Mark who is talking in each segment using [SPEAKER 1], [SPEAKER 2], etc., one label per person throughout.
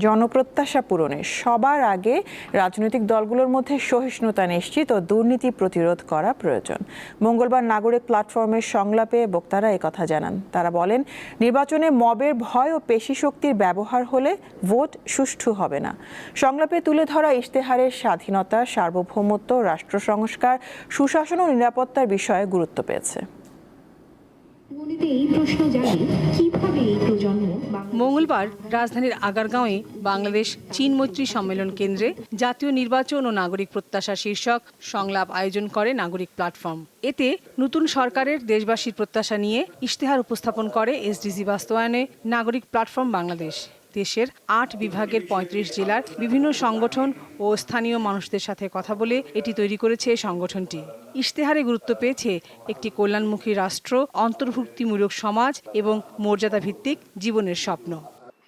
[SPEAKER 1] জনপ্রত্যাশা পূরণে সবার আগে রাজনৈতিক দলগুলোর মধ্যে সহিষ্ণুতা নিশ্চিত ও দুর্নীতি প্রতিরোধ করা প্রয়োজন। মঙ্গলবার নাগরিক প্ল্যাটফর্মের সংলাপে বক্তারা একথা জানান। তারা বলেন, নির্বাচনে মবের ভয় ও পেশি শক্তির ব্যবহার হলে ভোট সুষ্ঠু হবে না। সংলাপে তুলে ধরা ইশতেহারের স্বাধীনতা, সার্বভৌমত্ব, রাষ্ট্র সংস্কার, সুশাসন ও নিরাপত্তার বিষয়ে গুরুত্ব পেয়েছে।
[SPEAKER 2] মঙ্গলবার রাজধানীর আগারগাঁওয়ে বাংলাদেশ চীন মৈত্রী সম্মেলন কেন্দ্রে জাতীয় নির্বাচন ও নাগরিক প্রত্যাশা শীর্ষক সংলাপ আয়োজন করে নাগরিক প্ল্যাটফর্ম। এতে নতুন সরকারের দেশবাসীর প্রত্যাশা নিয়ে ইশতেহার উপস্থাপন করে এসডিজি বাস্তবায়নে নাগরিক প্ল্যাটফর্ম বাংলাদেশ। দেশের ৮ বিভাগের ৩৫ জেলার বিভিন্ন সংগঠন ও স্থানীয় মানুষদের সাথে কথা বলে এটি তৈরি করেছে এই সংগঠনটি। ইশতেহারে গুরুত্ব পেয়েছে একটি কল্যাণমুখী রাষ্ট্র, অন্তর্ভুক্তিমূলক সমাজ এবং মর্যাদা ভিত্তিক জীবনের স্বপ্ন।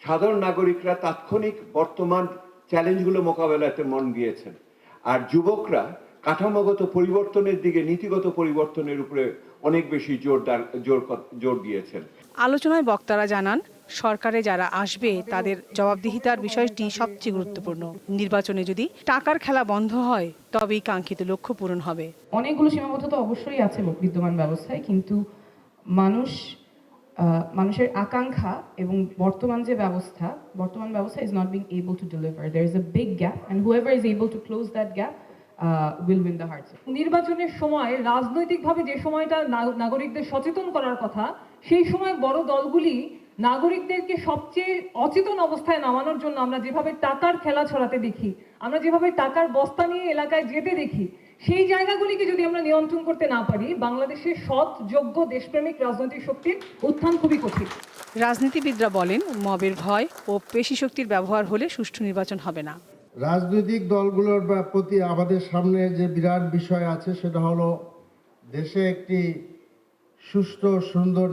[SPEAKER 3] সাধারণ নাগরিকরা তাৎক্ষণিক বর্তমান চ্যালেঞ্জগুলো মোকাবেলাতে মন দিয়েছেন, আর যুবকরা কাঠামোগত পরিবর্তনের দিকে, নীতিগত পরিবর্তনের উপরে অনেক বেশি জোর দিয়েছেন।
[SPEAKER 2] আলোচনায় বক্তারা জানান, সরকারে যারা আসবে তাদের জবাবদিহিতার বিষয়টি সবচেয়ে গুরুত্বপূর্ণ। নির্বাচনে যদি টাকার খেলা বন্ধ হয় তবেই কাঙ্ক্ষিত লক্ষ্য পূরণ হবে।
[SPEAKER 4] অনেকগুলো সীমাবদ্ধতা অবশ্যই আছে বিদ্যমান ব্যবস্থায়, কিন্তু মানুষের আকাঙ্ক্ষা এবং বর্তমান ব্যবস্থা is not being able to deliver. There is a big gap and whoever is able to close that gap will win the hearts.
[SPEAKER 5] নির্বাচনের সময় রাজনৈতিকভাবে যে সময়টা নাগরিকদের সচেতন করার কথা, সেই সময় বড় দলগুলি নাগরিকদেরকে সবচেয়ে অচেতন অবস্থায় নামানোর জন্য আমরা যেভাবে টাকার খেলা ছড়াতে দেখি, আমরা যেভাবে টাকার বস্তা নিয়ে এলাকায় যেতে দেখি, সেই জায়গাগুলিকে যদি আমরা নিয়ন্ত্রণ করতে না পারি, বাংলাদেশের সৎ, যোগ্য, দেশপ্রেমিক রাজনৈতিক শক্তির উত্থান খুবই কঠিন।
[SPEAKER 2] রাজনীতিবিদরা বলেন, মবের ভয় ও পেশি শক্তির ব্যবহার হলে সুষ্ঠু নির্বাচন হবে না।
[SPEAKER 6] রাজনৈতিক দলগুলোর প্রতি আমাদের সামনে যে বিরাট বিষয় আছে সেটা হলো দেশে একটি সুষ্ঠু, সুন্দর,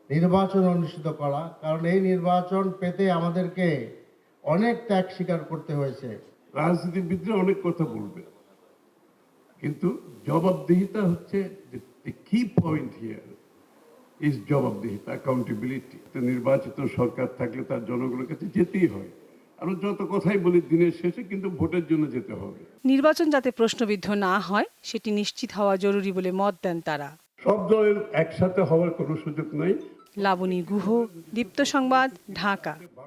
[SPEAKER 6] নির্বাচন অনুষ্ঠিত করা। কারণ এই নির্বাচন পেতে আমাদেরকে অনেক ত্যাগ স্বীকার করতে হয়েছে।
[SPEAKER 7] রাজনীতিবিদরা অনেক কথা বলবে, কিন্তু জবাবদিহিতা হচ্ছে কি পয়েন্ট হিয়ার ইজ জবাবদিহিতা, অ্যাকাউন্টেবিলিটি। নির্বাচিত সরকার থাকলে তার জনগণের কাছে যেতেই হয়। আর যত কথাই বলি, দিনের শেষে কিন্তু ভোটের জন্য যেতে হবে।
[SPEAKER 2] নির্বাচন যাতে প্রশ্নবিদ্ধ না হয় সেটি নিশ্চিত হওয়া জরুরি বলে মত দেন তারা।
[SPEAKER 7] সব দলের একসাথে হওয়ার কোনো সুযোগ নাই।
[SPEAKER 2] লাবণী গুহ, দীপ্ত সংবাদ, ঢাকা।